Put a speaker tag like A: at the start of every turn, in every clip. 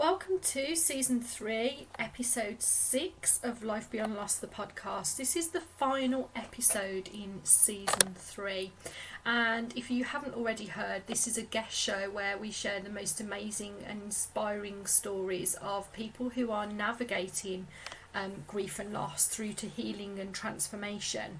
A: Welcome to Season 3, Episode 6 of Life Beyond Loss, the podcast. This is the final episode in Season 3. And if you haven't already heard, this is a guest show where we share the most amazing and inspiring stories of people who are navigating grief and loss through to healing and transformation.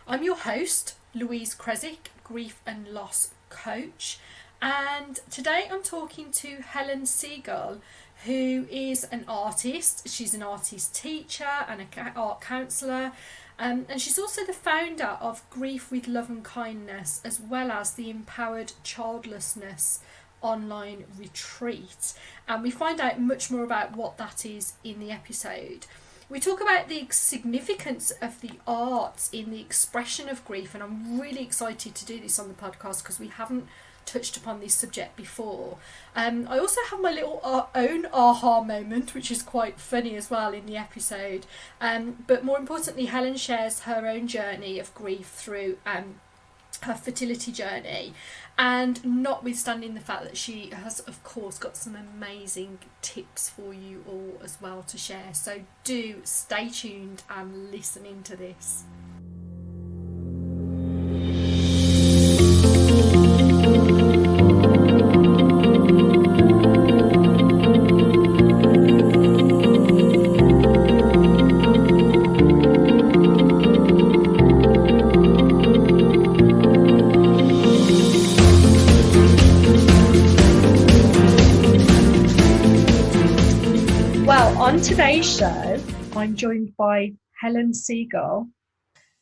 A: I'm your host, Louise Kresick, grief and loss coach. And today I'm talking to Helen Segal, who is an artist. She's an artist teacher and an art counsellor. And she's also the founder of Grief with Love and Kindness, as well as the Empowered Childlessness online retreat. And we find out much more about what that is in the episode. We talk about the significance of the arts in the expression of grief, and I'm really excited to do this on the podcast because we haven't touched upon this subject before. I also have my little own aha moment, which is quite funny as well in the episode. But more importantly, Helen shares her own journey of grief through her fertility journey, and notwithstanding the fact that she has of course got some amazing tips for you all as well to share. So do stay tuned and listen into this. On today's show, I'm joined by Helen Segal,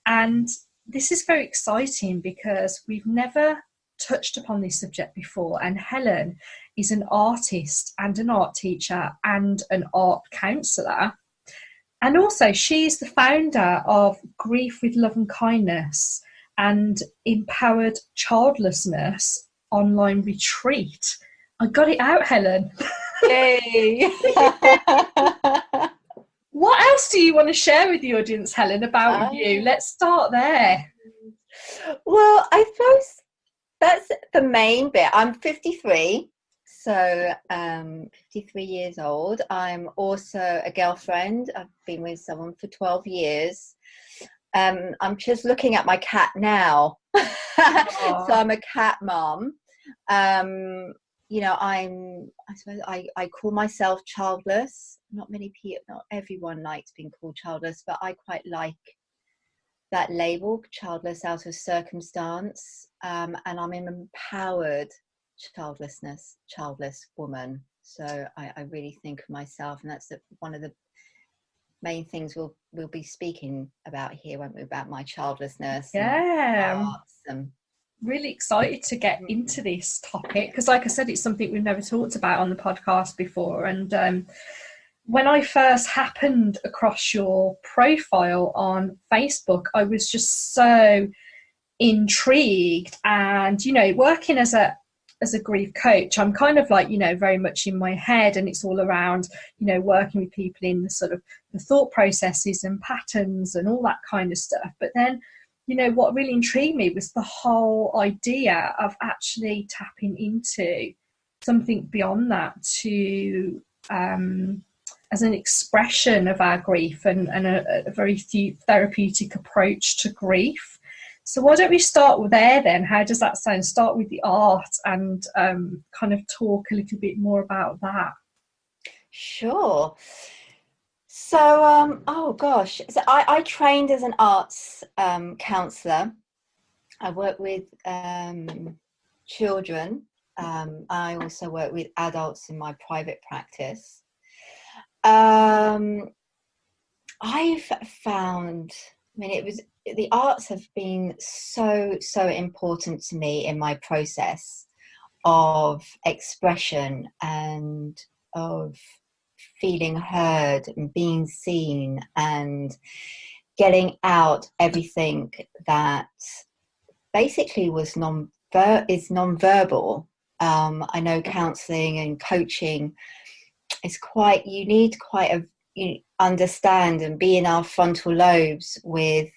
A: and this is very exciting because we've never touched upon this subject before, and Helen is an artist and an art teacher and an art counsellor, and also she's the founder of Grief with Love and Kindness and Empowered Childlessness online retreat. I got it out, Helen.
B: Yay!
A: What else do you want to share with the audience, Helen, about you? Let's start there.
B: Well, I suppose that's the main bit. I'm 53, so 53 years old. I'm also a girlfriend. I've been with someone for 12 years. I'm just looking at my cat now. So I'm a cat mom. You know, I suppose I call myself childless. Not many people, not everyone likes being called childless, but I quite like that label, childless out of circumstance. And I'm an empowered childless woman. So I really think of myself, and that's one of the main things we'll be speaking about here, won't we, about my childlessness.
A: Yeah.
B: And arts and
A: really excited to get into this topic because, like I said, it's something we've never talked about on the podcast before. And when I first happened across your profile on Facebook, I was just so intrigued. And, you know, working as a grief coach, I'm kind of like, you know, very much in my head, and it's all around, you know, working with people in the sort of the thought processes and patterns and all that kind of stuff. But then, you know, what really intrigued me was the whole idea of actually tapping into something beyond that to as an expression of our grief and a very therapeutic approach to grief. So why don't we start with there then? How does that sound? Start with the art and kind of talk a little bit more about that.
B: Sure. So, oh gosh, so I trained as an arts counsellor. I work with children. I also work with adults in my private practice. I've found, the arts have been so important to me in my process of expression and of feeling heard and being seen and getting out everything that basically was non-verbal. I know counselling and coaching is you need understand and be in our frontal lobes with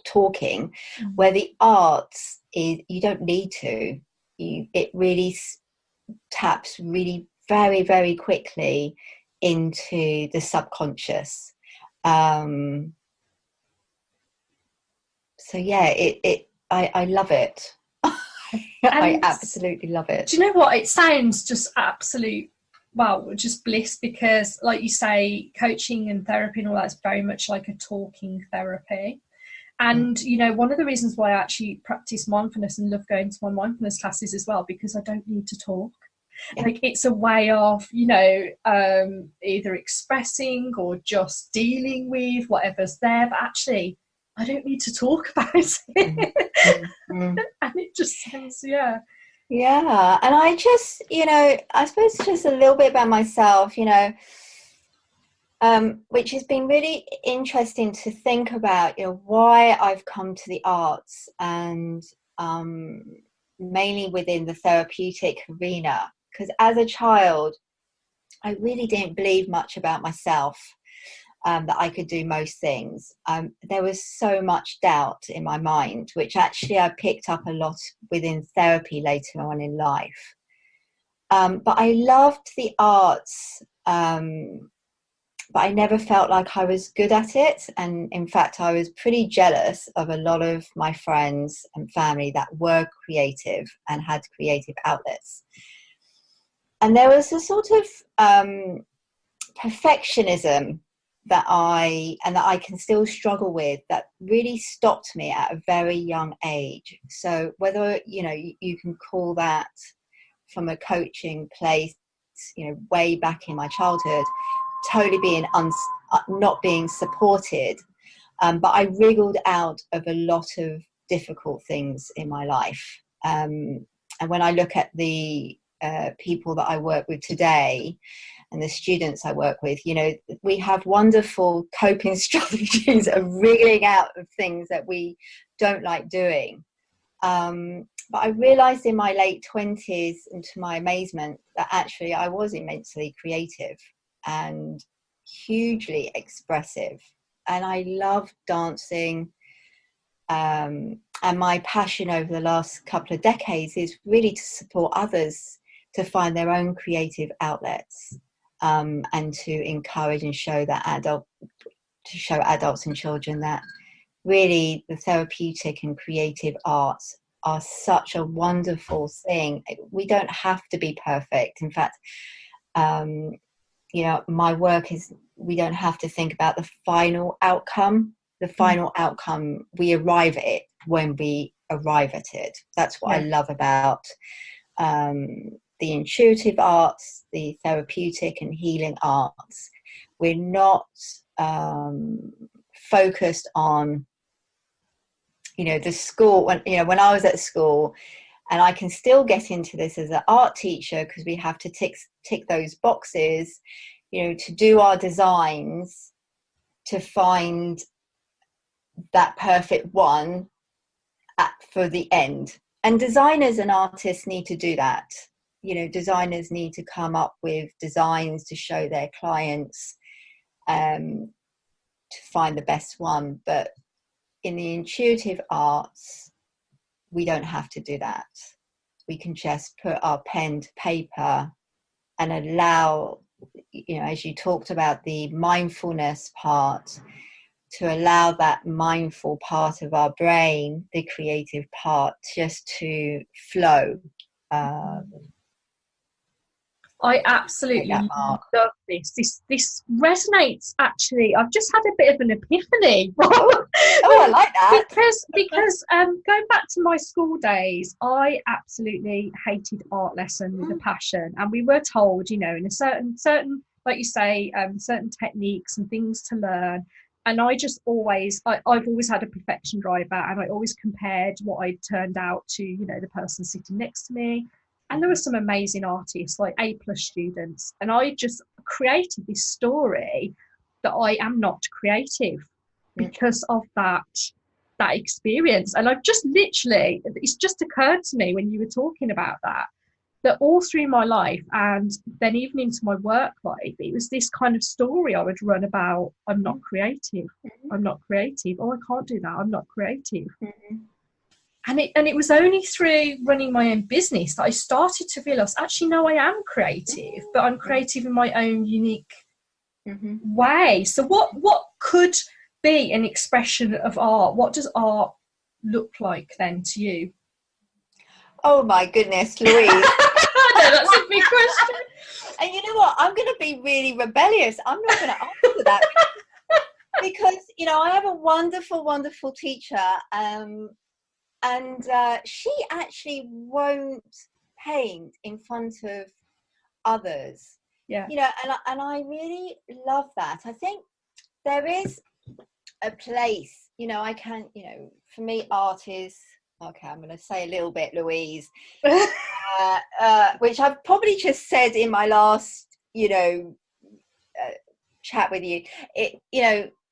B: talking, where the arts is you don't need to. It really taps really very, very quickly into the subconscious. So yeah, I love it. I absolutely love it.
A: Do you know what? It sounds just absolute, well, just bliss, because like you say, coaching and therapy and all that is very much like a talking therapy. And, you know, one of the reasons why I actually practice mindfulness and love going to my mindfulness classes as well, because I don't need to talk. Yeah. Like, it's a way of, you know, either expressing or just dealing with whatever's there. But actually, I don't need to talk about it. And it just sounds, yeah.
B: Yeah. And I just, you know, I suppose just a little bit about myself, you know, which has been really interesting to think about, you know, why I've come to the arts, and mainly within the therapeutic arena. Because as a child, I really didn't believe much about myself, that I could do most things. There was so much doubt in my mind, which actually I picked up a lot within therapy later on in life. But I loved the arts, but I never felt like I was good at it. And in fact, I was pretty jealous of a lot of my friends and family that were creative and had creative outlets. And there was a sort of perfectionism that I can still struggle with, that really stopped me at a very young age. So whether, you know, you can call that from a coaching place, you know, way back in my childhood, totally being not being supported, but I wriggled out of a lot of difficult things in my life. And when I look at the people that I work with today and the students I work with, you know, we have wonderful coping strategies of wriggling out of things that we don't like doing. But I realized in my late 20s, and to my amazement, that actually I was immensely creative and hugely expressive, and I loved dancing. And my passion over the last couple of decades is really to support others to find their own creative outlets, and to encourage and show adults and children that really the therapeutic and creative arts are such a wonderful thing. We don't have to be perfect. In fact, you know, my work is, we don't have to think about the final outcome. The final outcome, we arrive at it when we arrive at it. That's what I love about the intuitive arts, the therapeutic and healing arts. We're not focused on, you know, the school. When I was at school, and I can still get into this as an art teacher, because we have to tick those boxes, you know, to do our designs, to find that perfect one for the end. And designers and artists need to do that. You know, designers need to come up with designs to show their clients, to find the best one. But in the intuitive arts, we don't have to do that. We can just put our pen to paper and allow, you know, as you talked about the mindfulness part, to allow that mindful part of our brain, the creative part, just to flow.
A: I absolutely love this. This resonates, actually. I've just had a bit of an epiphany.
B: Oh, I like that.
A: Because going back to my school days, I absolutely hated art lesson with a passion. And we were told, you know, in a certain, like you say, certain techniques and things to learn. And I just I've always had a perfection driver, and I always compared what I turned out to, you know, the person sitting next to me. And there were some amazing artists, like A+ students. And I just created this story that I am not creative because of that experience. And I've just literally, it's just occurred to me when you were talking about that all through my life, and then even into my work life, it was this kind of story I would run about: I'm not creative. I'm not creative. Oh, I can't do that. I'm not creative. And it was only through running my own business that I started to realise, actually, no, I am creative, but I'm creative in my own unique way. So what could be an expression of art? What does art look like then to you?
B: Oh my goodness, Louise.
A: I know, that's a big question.
B: And you know what? I'm going to be really rebellious. I'm not going to answer that because, you know, I have a wonderful, wonderful teacher. And she actually won't paint in front of others.
A: Yeah.
B: You know, and I really love that. I think there is a place, you know, for me, art is, okay, I'm going to say a little bit, Louise, which I've probably just said in my last, chat with you.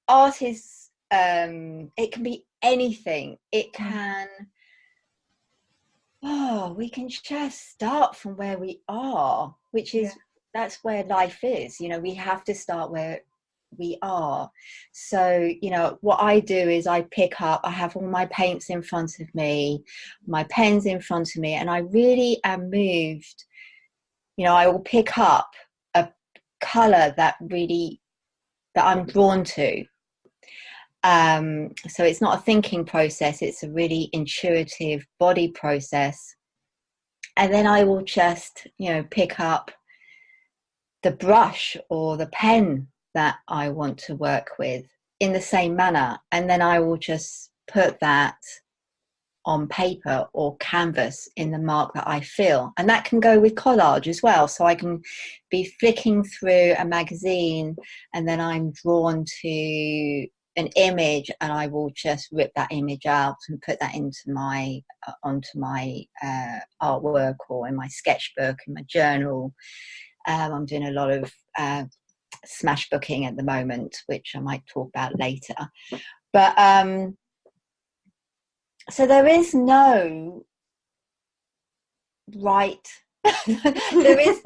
B: Art is, it can be anything. It can, we can just start from where we are, which is, that's where life is. You know, we have to start where we are. So, you know, what I do is I have all my paints in front of me, my pens in front of me, and I really am moved. You know, I will pick up a color that I'm drawn to. So it's not a thinking process, it's a really intuitive body process. And then I will just, pick up the brush or the pen that I want to work with in the same manner. And then I will just put that on paper or canvas in the mark that I feel. And that can go with collage as well. So I can be flicking through a magazine and then I'm drawn to an image and I will just rip that image out and put that into onto my artwork or in my sketchbook, in my journal. I'm doing a lot of smash booking at the moment, which I might talk about later. But so there is no right. There is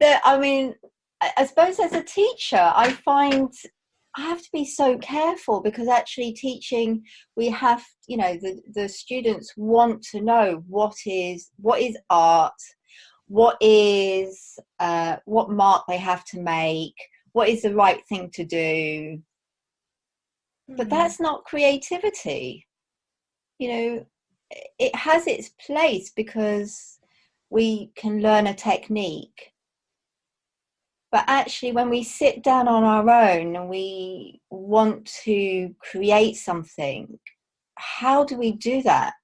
B: I suppose as a teacher, I find I have to be so careful because actually teaching, we have, the students want to know what is art, what mark they have to make, what is the right thing to do. But that's not creativity. You know, it has its place because we can learn a technique. But actually, when we sit down on our own and we want to create something, how do we do that?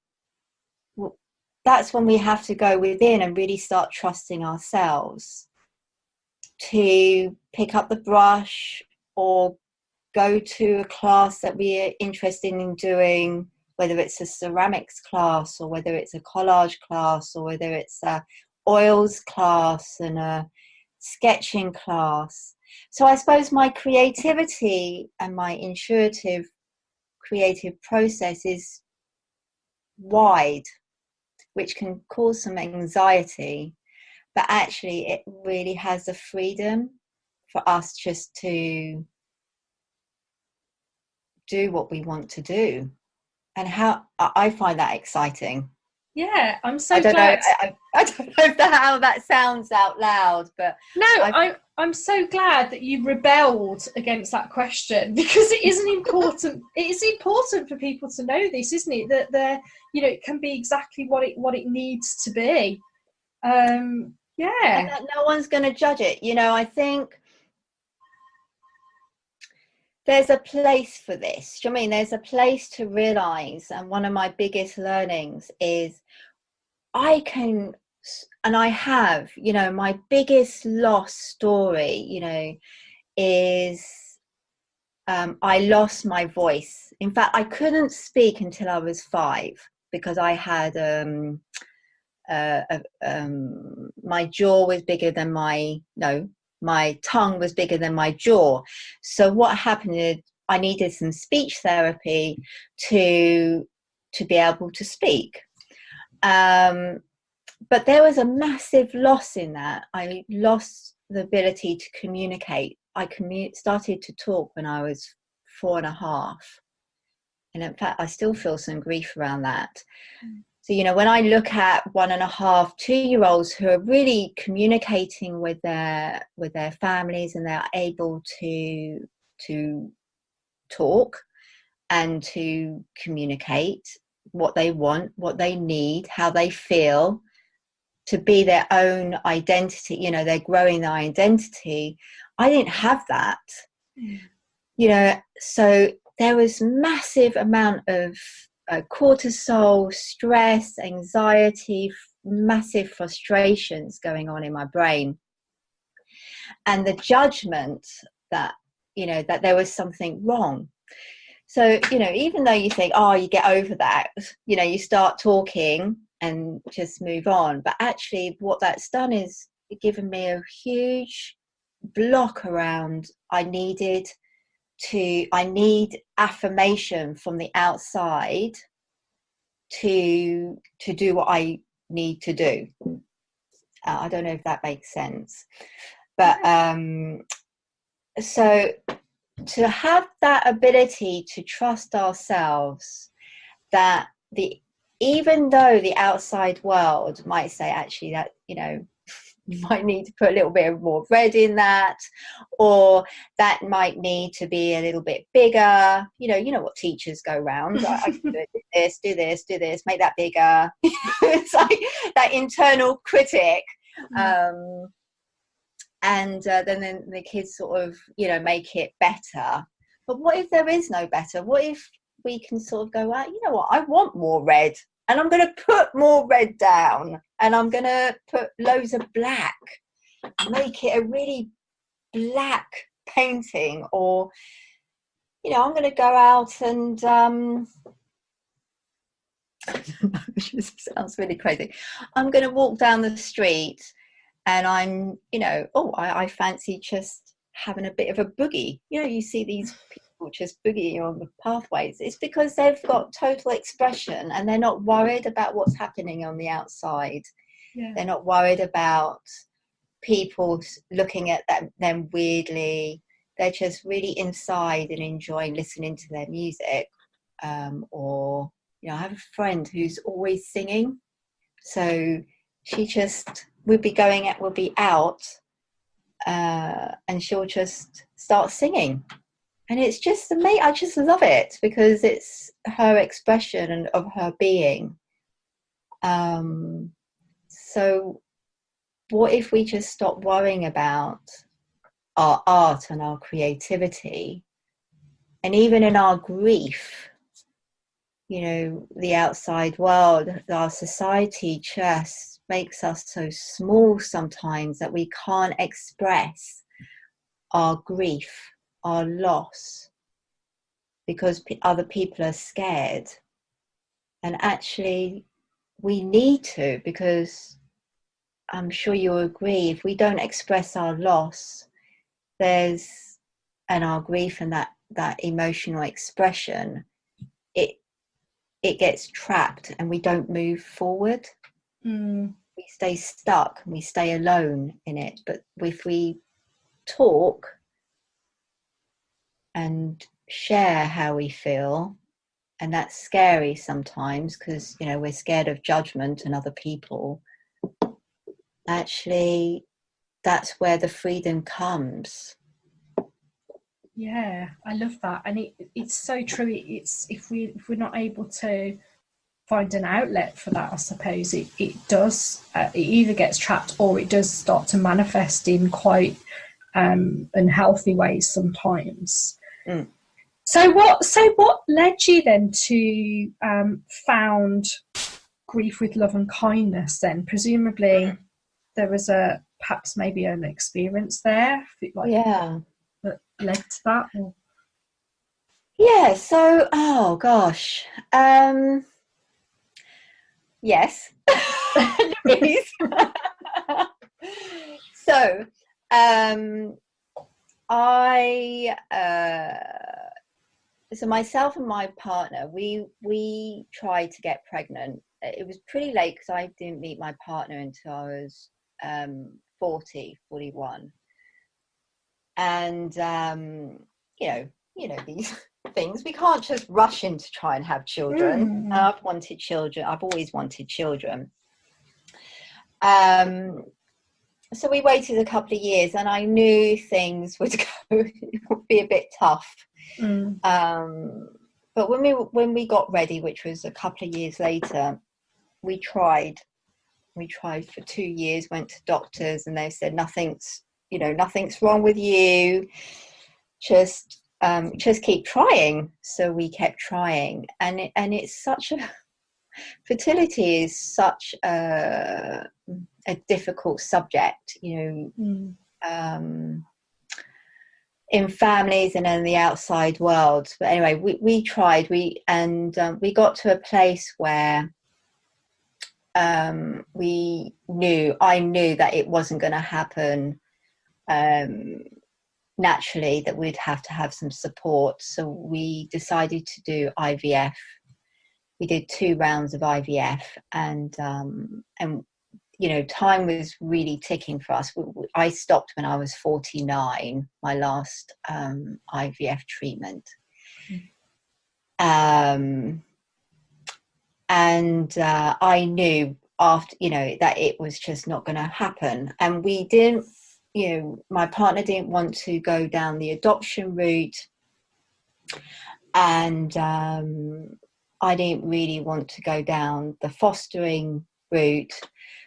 B: Well, that's when we have to go within and really start trusting ourselves to pick up the brush or go to a class that we are interested in doing, whether it's a ceramics class or whether it's a collage class or whether it's a oils class and a sketching class. So I suppose my creativity and my intuitive creative process is wide, which can cause some anxiety, but actually it really has the freedom for us just to do what we want to do. And how I find that exciting.
A: Yeah, I'm so glad.
B: I don't know how that sounds out loud, but
A: no, I'm so glad that you rebelled against that question because it is important. It is important for people to know this, isn't it? That it can be exactly what it needs to be. And
B: that no one's going to judge it. I think there's a place for this. Do you know what I mean? There's a place to realise, and one of my biggest learnings is I can, and I have, my biggest lost story, is I lost my voice. In fact, I couldn't speak until I was 5 because I had my jaw was bigger than my tongue was bigger than my jaw. So what happened is I needed some speech therapy to be able to speak. But there was a massive loss in that. I lost the ability to communicate. I started to talk when I was 4.5. And in fact, I still feel some grief around that. So, you know, when I look at 1.5, 2-year-olds who are really communicating with their families, and they're able to talk and to communicate what they want, what they need, how they feel, to be their own identity, you know, they're growing their identity. I didn't have that. You know, so there was massive amount of cortisol, stress, anxiety, massive frustrations going on in my brain, and the judgment that, you know, that there was something wrong. So, you know, even though you think, oh, you get over that, you know, you start talking and just move on, but actually what that's done is given me a huge block around I need affirmation from the outside to do what I need to do. I don't know if that makes sense, but so to have that ability to trust ourselves, that even though the outside world might say, actually, that, you know, you might need to put a little bit more red in that, or that might need to be a little bit bigger. You know what teachers go around. I can do this, make that bigger. It's like that internal critic. And then the kids sort of, you know, make it better. But what if there is no better? What if we can sort of go, well, you know what, I want more red, and I'm going to put more red down, and I'm going to put loads of black, make it a really black painting, or, you know, I'm going to go out and it sounds really crazy. I'm going to walk down the street and I'm, you know, I fancy just having a bit of a boogie. You know, you see these people just boogieing on the pathways. It's because they've got total expression and they're not worried about what's happening on the outside. Yeah. They're not worried about people looking at them weirdly. They're just really inside and enjoying listening to their music. Or, you know, I have a friend who's always singing. So she just, we'll be out and she'll just start singing. And it's just amazing. I just love it because it's her expression and of her being. So what if we just stop worrying about our art and our creativity, and even in our grief, you know, the outside world, our society just makes us so small sometimes that we can't express our grief, our loss, because other people are scared. And actually, we need to, because I'm sure you'll agree, if we don't express our loss, and our grief and that emotional expression, it gets trapped and we don't move forward. We stay stuck and we stay alone in it. But if we talk and share how we feel, and that's scary sometimes because, you know, we're scared of judgment and other people, actually that's where the freedom comes.
A: Yeah, I love that, and it's so true. It's if we're not able to find an outlet for that, I suppose it does. It either gets trapped or it does start to manifest in quite unhealthy ways sometimes. So what led you then to found Grief with Love and Kindness? Then presumably there was perhaps maybe an experience there, that led to that. Or?
B: Yeah. So, oh gosh. Yes. So, so myself and my partner, we tried to get pregnant. It was pretty late because I didn't meet my partner until I was 41. And you know these things. We can't just rush in to try and have children. I've wanted children. I've always wanted children. So we waited a couple of years, and I knew things would would be a bit tough. But when we got ready, which was a couple of years later, we tried for 2 years, went to doctors, and they said nothing's wrong with you, just keep trying. So we kept trying, and it's such a fertility is such a difficult subject, in families and in the outside world. But anyway, we tried, we got to a place where I knew that it wasn't going to happen naturally, that we'd have to have some support. So we decided to do IVF. We did 2 rounds of IVF, and time was really ticking for us. I stopped when I was 49, my last IVF treatment. And I knew after, that it was just not going to happen. And we didn't, my partner didn't want to go down the adoption route. And I didn't really want to go down the fostering route.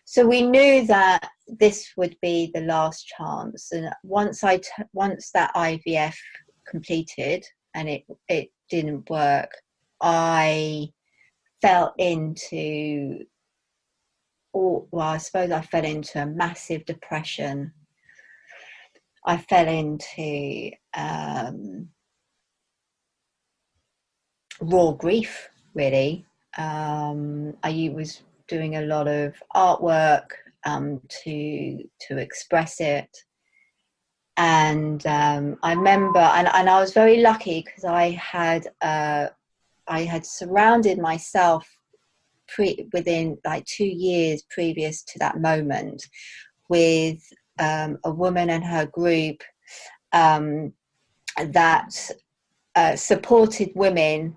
B: So we knew that this would be the last chance. And once that IVF completed and it didn't work, I fell into, I suppose I fell into a massive depression. I fell into raw grief, really. I was doing a lot of artwork to express it, and I remember, and I was very lucky because I had surrounded myself within like 2 years previous to that moment with a woman and her group that supported women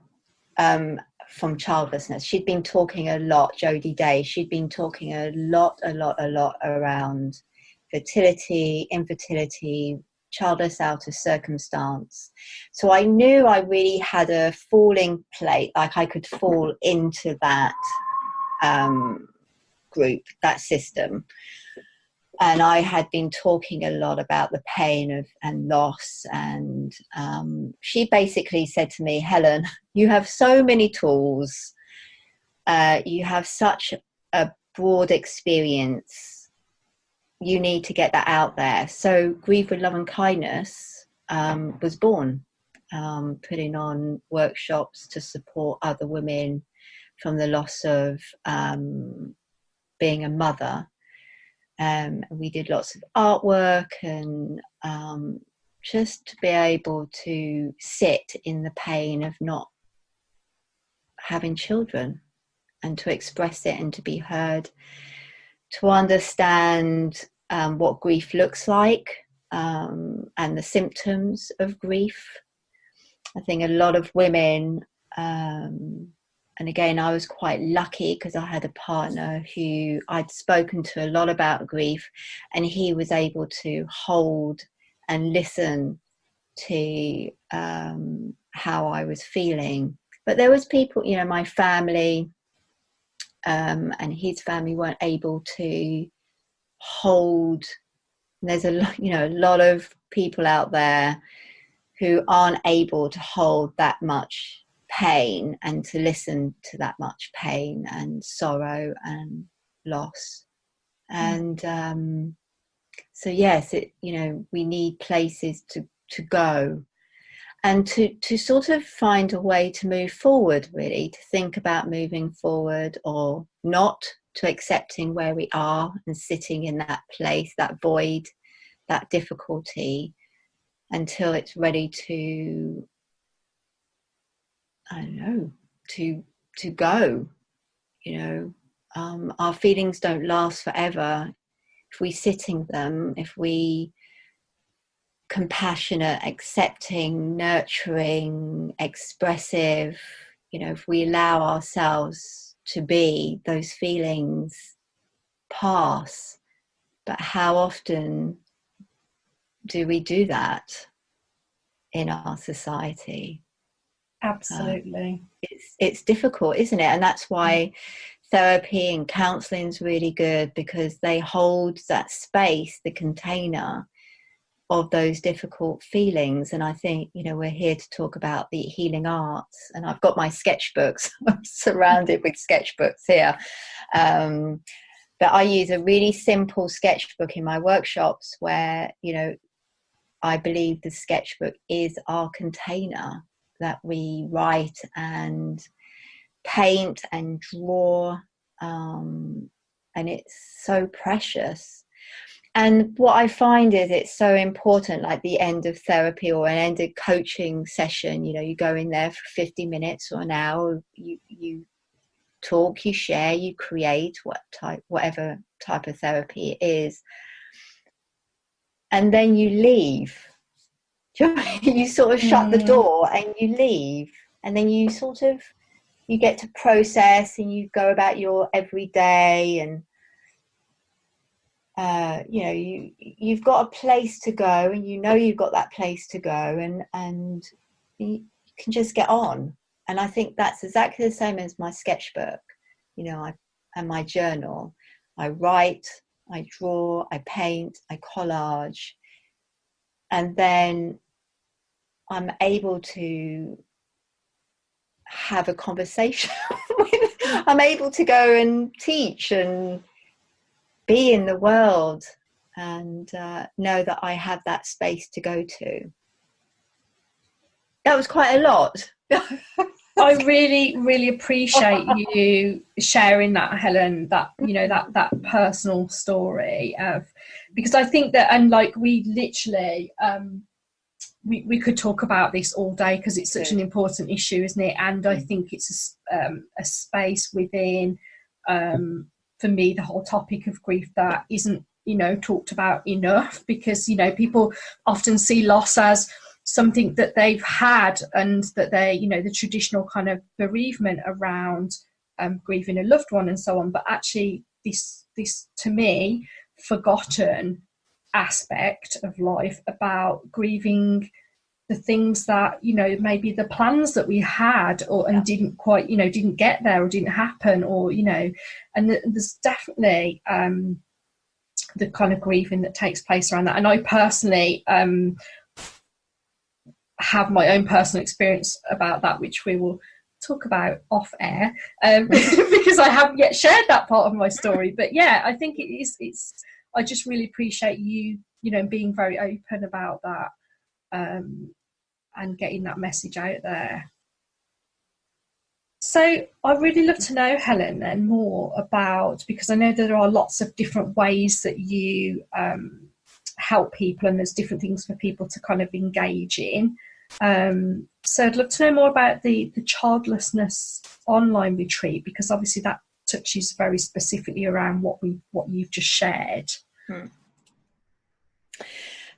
B: from childlessness. She'd been talking a lot, Jodie Day, she'd been talking a lot around fertility, infertility, childless out of circumstance. So I knew I really had a falling plate, like I could fall into that group, that system. And I had been talking a lot about the pain and loss. And she basically said to me, Helen, you have so many tools. You have such a broad experience. You need to get that out there. So Grieve with Love and Kindness was born, putting on workshops to support other women from the loss of being a mother. We did lots of artwork and just to be able to sit in the pain of not having children and to express it and to be heard, to understand what grief looks like and the symptoms of grief. I think a lot of women, and again, I was quite lucky because I had a partner who I'd spoken to a lot about grief, and he was able to hold and listen to how I was feeling. But there was people, my family and his family weren't able to hold. There's a lot of people out there who aren't able to hold that much pain and to listen to that much pain and sorrow and loss. And so yes, we need places to go and to sort of find a way to move forward, really, to think about moving forward or not, to accepting where we are and sitting in that place, that void, that difficulty, until it's ready to, I don't know, to go. Our feelings don't last forever. If we sit in them, if we compassionate, accepting, nurturing, expressive, if we allow ourselves to be, those feelings pass. But how often do we do that in our society?
A: Absolutely.
B: It's difficult, isn't it? And that's why therapy and counselling is really good, because they hold that space, the container of those difficult feelings. And I think, we're here to talk about the healing arts, and I've got my sketchbooks. I'm surrounded with sketchbooks here. But I use a really simple sketchbook in my workshops where, I believe the sketchbook is our container that we write and paint and draw. And it's so precious. And what I find is it's so important, like the end of therapy or an end of coaching session, you go in there for 50 minutes or an hour, you talk, you share, you create whatever type of therapy it is. And then you leave. You sort of shut the door and you leave. And then you get to process, and you go about your everyday, and you've got a place to go, and you've got that place to go, and you can just get on. And I think that's exactly the same as my sketchbook, and my journal. I write, I draw, I paint, I collage, and then I'm able to have a conversation I'm able to go and teach and be in the world, and know that I have that space to go to. That was quite a lot.
A: I really, really appreciate you sharing that, Helen, that, that personal story of, because I think that, and like we literally, we could talk about this all day, because it's such an important issue, isn't it? And I think it's a space within, for me, the whole topic of grief that isn't, talked about enough, because, people often see loss as something that they've had, and that they, the traditional kind of bereavement around grieving a loved one and so on. But actually this to me, forgotten aspect of life about grieving the things that, maybe the plans that we had, and didn't quite, didn't get there, or didn't happen, or, and there's definitely the kind of grieving that takes place around that. And I personally have my own personal experience about that, which we will talk about off air, because I haven't yet shared that part of my story. But yeah, I think it's I just really appreciate you, being very open about that, and getting that message out there. So I'd really love to know, Helen, then more about, because I know there are lots of different ways that you help people, and there's different things for people to kind of engage in. So I'd love to know more about the Childlessness online retreat, because obviously that touches very specifically around what you've just shared.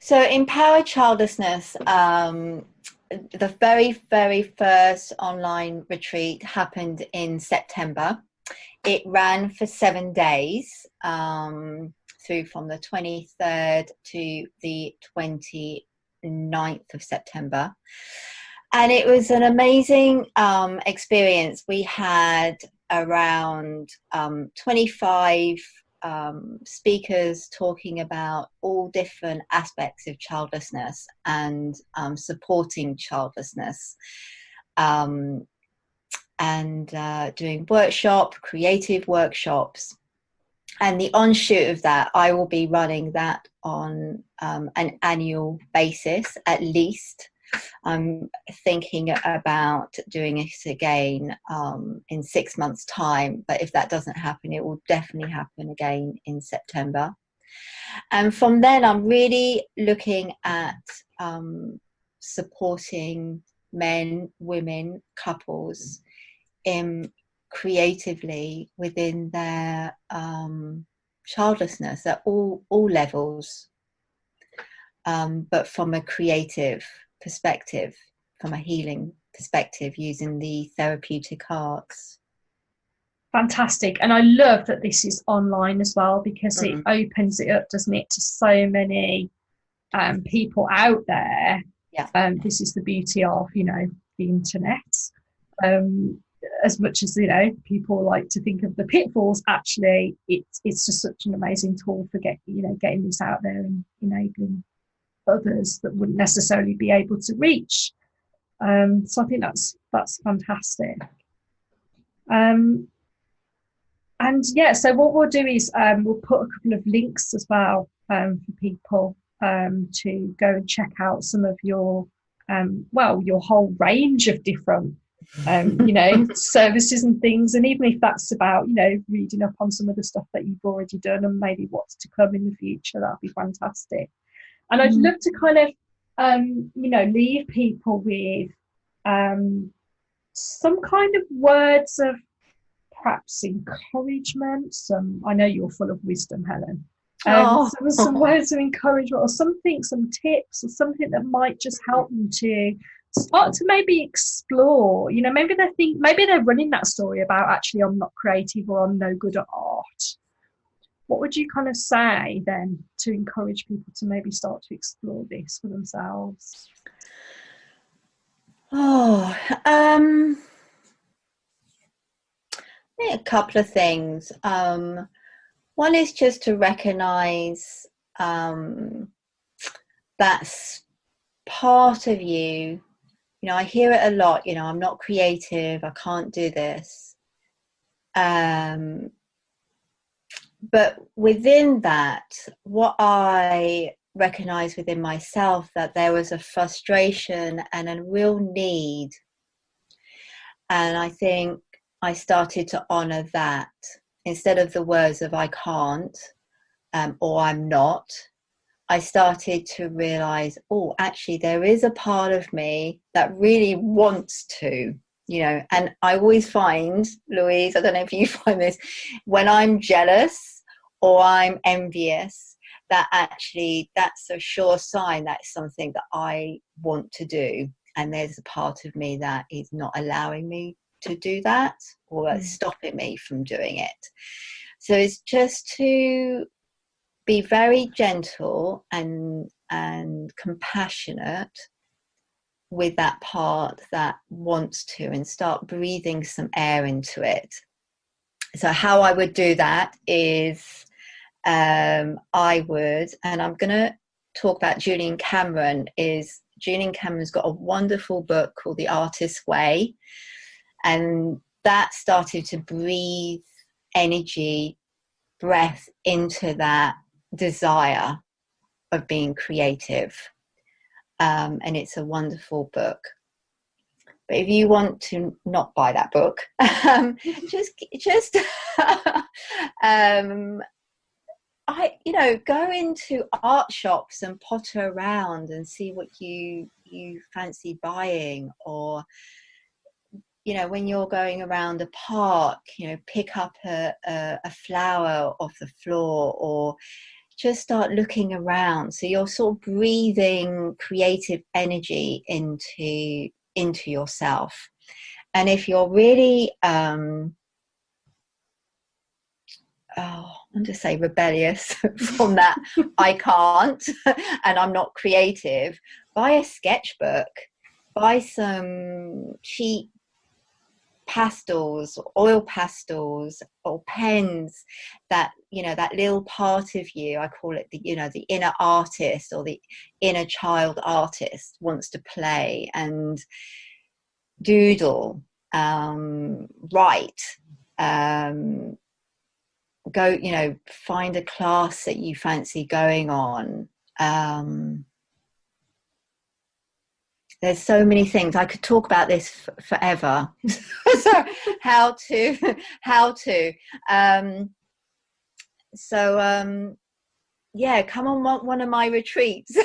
B: So Empower Childlessness, the very, very first online retreat happened in September. It ran for 7 days, through from the 23rd to the 29th of September. And it was an amazing experience. We had around 25 speakers talking about all different aspects of childlessness and supporting childlessness, and doing creative workshops. And the onshoot of that, I will be running that on an annual basis at least. I'm thinking about doing it again in 6 months' time, but if that doesn't happen, it will definitely happen again in September. And from then, I'm really looking at supporting men, women, couples creatively within their childlessness at all levels. but from a creative perspective, from a healing perspective, using the therapeutic arts.
C: Fantastic. And I love that this is online as well, because it opens it up, doesn't it, to so many people out there.
B: Yeah.
C: This is the beauty of, you know, the internet. As much as, you know, people like to think of the pitfalls, actually it's just such an amazing tool for getting this out there and enabling others that wouldn't necessarily be able to reach. So I think that's fantastic. And yeah, so what we'll do is we'll put a couple of links as well for people to go and check out some of your your whole range of different services and things. And even if that's about, you know, reading up on some of the stuff that you've already done and maybe what's to come in the future, that'd be fantastic. And I'd love to kind of leave people with some kind of words of perhaps encouragement. I know you're full of wisdom, Helen. Some words of encouragement, or something, some tips, or something that might just help them to start to maybe explore. You know, maybe they're running that story about, actually, I'm not creative or I'm no good at art. What would you kind of say then to encourage people to maybe start to explore this for themselves?
B: A couple of things. One is just to recognize that's part of you. You know, I hear it a lot, you know, I'm not creative, I can't do this. But within that, what I recognize within myself, that there was a frustration and a real need. And I think I started to honor that. Instead of the words of I can't or I'm not, I started to realize, oh, actually, there is a part of me that really wants to, you know. And I always find, Louise, I don't know if you find this, when I'm jealous or I'm envious, that actually that's a sure sign that's something that I want to do. And there's a part of me that is not allowing me to do that, or that's stopping me from doing it. So it's just to be very gentle and compassionate with that part that wants to, and start breathing some air into it. So how I would do that is I would, and I'm going to talk about Julian Cameron's got a wonderful book called The Artist's Way, and that started to breathe breath into that desire of being creative, and it's a wonderful book. But if you want to not buy that book, just go into art shops and potter around and see what you fancy buying. Or, you know, when you're going around a park, you know, pick up a flower off the floor, or just start looking around. So you're sort of breathing creative energy into yourself. And if you're really I'm just say rebellious from that I can't and I'm not creative, buy a sketchbook, buy some cheap pastels, oil pastels, or pens that, you know, that little part of you, I call it the inner artist, or the inner child artist, wants to play and doodle, write, go, you know, find a class that you fancy going on. There's so many things. I could talk about this forever. So how to come on one of my retreats.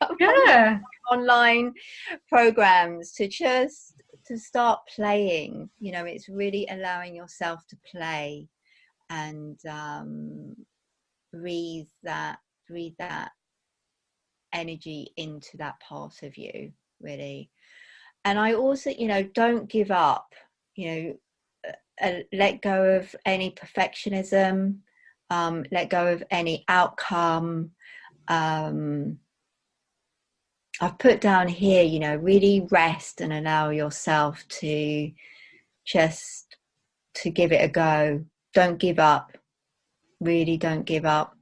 B: On online programs to start playing. You know, it's really allowing yourself to play and breathe that energy into that part of you, really. And I also, don't give up, let go of any perfectionism, let go of any outcome. I've put down here, really rest and allow yourself to just to give it a go. Don't give up. Really don't give up.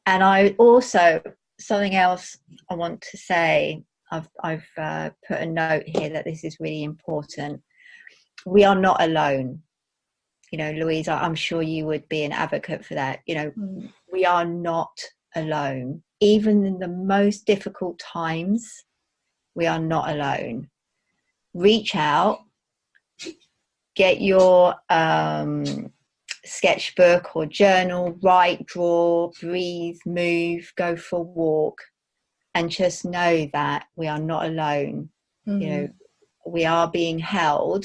B: And I also, something else I want to say, I've put a note here that this is really important. We are not alone. Louise, I'm sure you would be an advocate for that. We are not alone. Even in the most difficult times, we are not alone. Reach out, get your sketchbook or journal, write, draw, breathe, move, go for a walk, and just know that we are not alone. We are being held.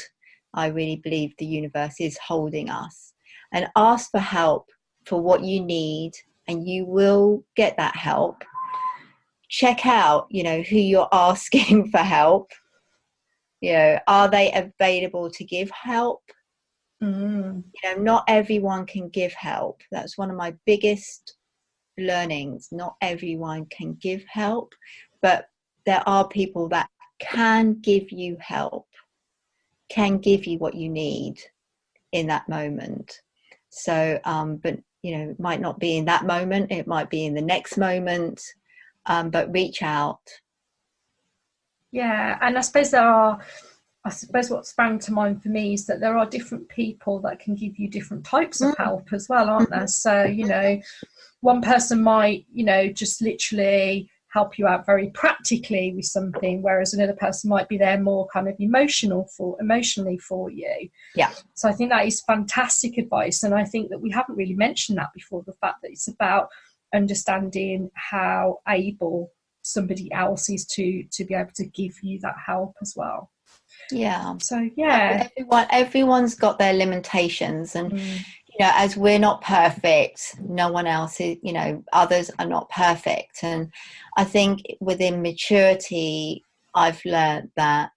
B: I really believe the universe is holding us. And ask for help for what you need, and you will get that help. Check out, who you're asking for help. Are they available to give help? Not everyone can give help. That's one of my biggest learnings. Not everyone can give help, but there are people that can give you help, can give you what you need in that moment. So but it might not be in that moment, it might be in the next moment, but reach out.
C: Yeah, and I suppose what sprang to mind for me is that there are different people that can give you different types of help as well, aren't there? So one person might just literally help you out very practically with something, whereas another person might be there more kind of emotionally for you.
B: Yeah.
C: So I think that is fantastic advice, and I think that we haven't really mentioned that before, the fact that it's about understanding how able somebody else is to be able to give you that help as well.
B: Yeah.
C: So yeah,
B: everyone's got their limitations, and as we're not perfect, no one else is, others are not perfect. And I think within maturity, I've learned that,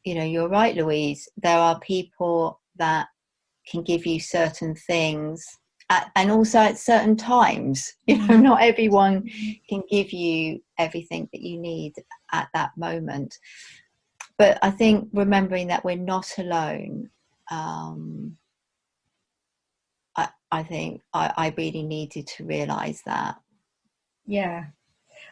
B: you're right, Louise, there are people that can give you certain things and also at certain times. Not everyone can give you everything that you need at that moment. But I think remembering that we're not alone, I think I really needed to realise that.
C: Yeah.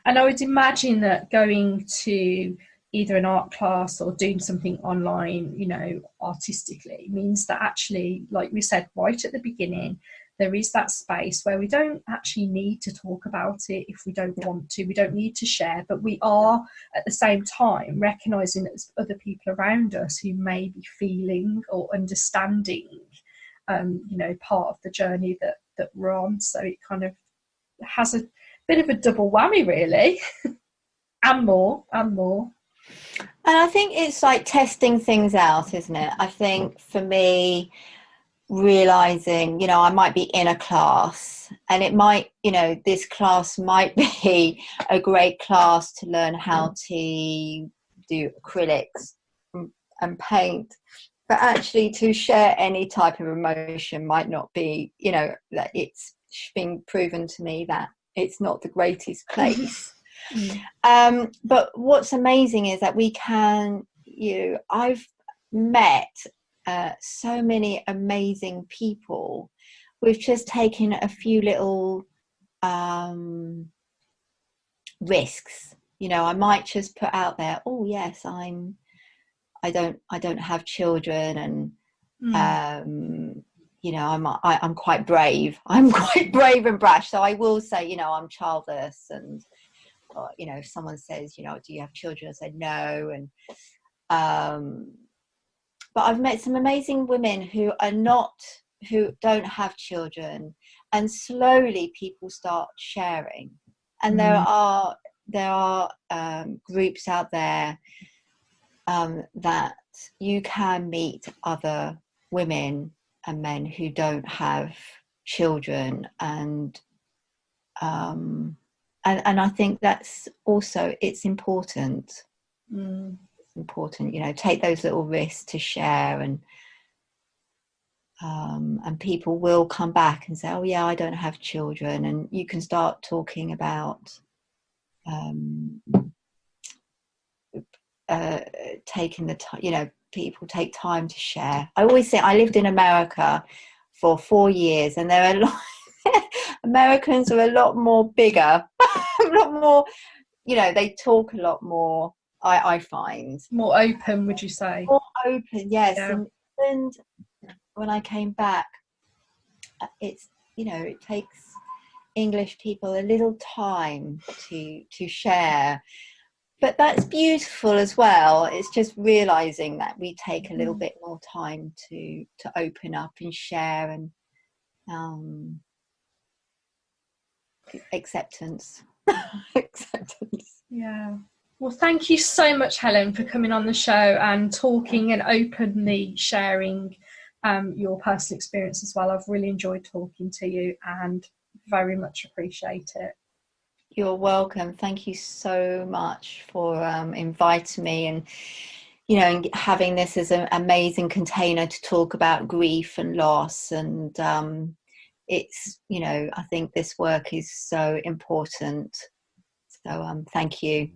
C: And I would imagine that going to either an art class or doing something online, artistically, means that actually, like we said right at the beginning, there is that space where we don't actually need to talk about it if we don't want to. We don't need to share, but we are at the same time recognising that there's other people around us who may be feeling or understanding part of the journey that we're on. So it kind of has a bit of a double whammy, really. and more. And
B: I think it's like testing things out, isn't it? I think for me, realizing, I might be in a class and it might, this class might be a great class to learn how to do acrylics and paint. But actually to share any type of emotion might not be, that it's been proven to me that it's not the greatest place. But what's amazing is that we can, I've met so many amazing people. We've just taken a few little risks. I might just put out there, oh yes, I don't have children, and I'm quite brave. I'm quite brave and brash. So I will say, I'm childless, and if someone says, do you have children? I say no. And but I've met some amazing women who don't have children, and slowly people start sharing. And there are groups out there that you can meet other women and men who don't have children, and and I think that's also, it's important.
C: Mm.
B: It's important, you know, take those little risks to share, and people will come back and say, oh yeah, I don't have children, and you can start talking about taking the time, you know, people take time to share. I always say, I lived in America for 4 years, and there are a lot Americans are a lot more bigger, a lot more, you know, they talk a lot more. I find
C: More open, would you say?
B: more open, yes.
C: Yeah.
B: And when I came back, it's, you know, it takes English people a little time to share, but that's beautiful as well. It's just realizing that we take a little bit more time to open up and share, and acceptance. Acceptance.
C: Yeah. Well, thank you so much, Helen, for coming on the show and talking and openly sharing your personal experience as well. I've really enjoyed talking to you and very much appreciate it.
B: You're welcome. Thank you so much for inviting me, and, you know, and having this as an amazing container to talk about grief and loss. And it's, you know, I think this work is so important. So thank you.